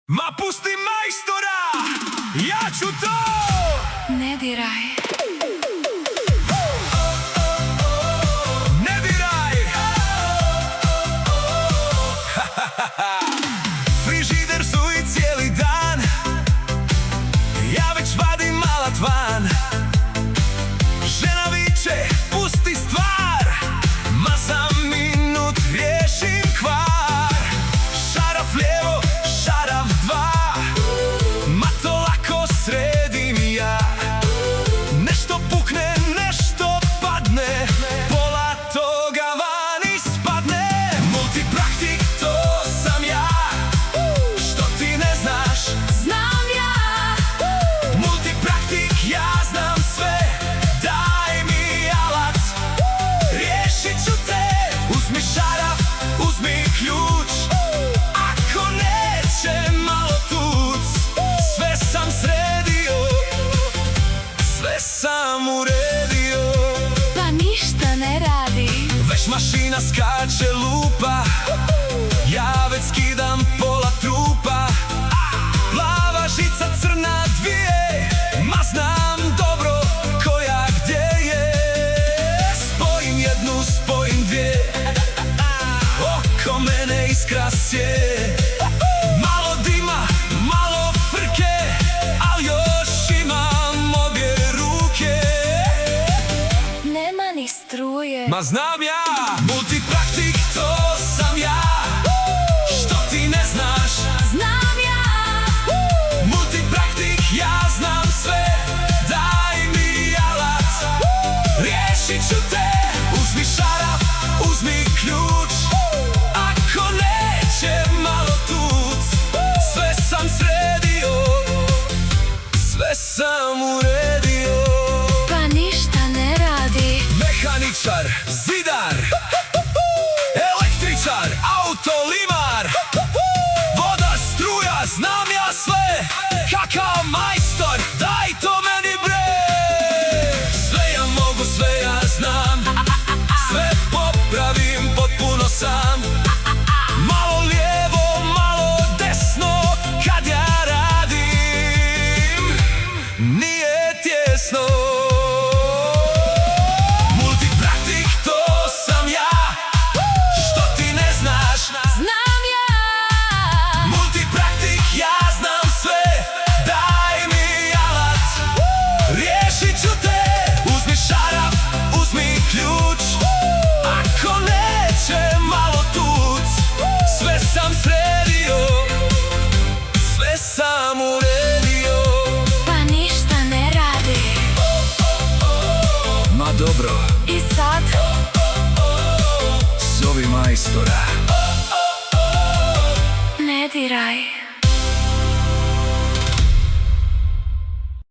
Ma pusti majstora, ja ću to! Ne diraj. Ne diraj! Frižider zuji cijeli dan, ja već vadim alat van. Žena viče, pusti stvar, ma za minut riješim kvar. Šaraf lijevo, šaraf dva, ma to lako sredim ja. Nešto pukne, nešto padne, pola toga van ispadne. Multipraktik, to sam ja, što ti ne znaš, Znam ja. Multipraktik, ja znam sve, daj mi alat, riješit ću te. Uzmi šaraf, uzmi ključ, ako neće malo tuc. Sve sam sredio, sve sam uredio. Pa ništa ne radi. Već mašina skače, lupa, ja već skidam pola trupa. Plava žica, crna dvije, ma znam dobro koja gdje je. Spojim jednu, spojim dvije, oko mene iskra sje. Malo dima, malo frke, al još imam obje ruke. Nema ni struje. Ma znam ja, multipraktik, to sam ja, što ti ne znaš. Znam ja. Multipraktik, ja znam sve, daj mi alat, riješit ću te. Uzmi šaraf, uzmi ključ, ako neće malo tuc. Sve sam sredio, sve sam uredio. Pa ništa ne radi. Mehaničar, zidar, električar, autolimar, voda, struja, znam ja sve. Kakav majstor, daj to meni bre. Sve ja mogu, sve ja znam, sve popravim potpuno sam. Malo lijevo, malo desno, kad ja radim, nije tjesno. Multipraktik, to sam ja, što ti ne znaš. Znam ja. Multipraktik, ja znam sve, daj mi alat, riješit ću te. Uzmi šaraf, uzmi ključ, ako neće malo tuc. Sve sam sredio, sve sam uredio. Pa ništa ne radi. Ma dobro, I sad? zovi majstora. Ne diraj.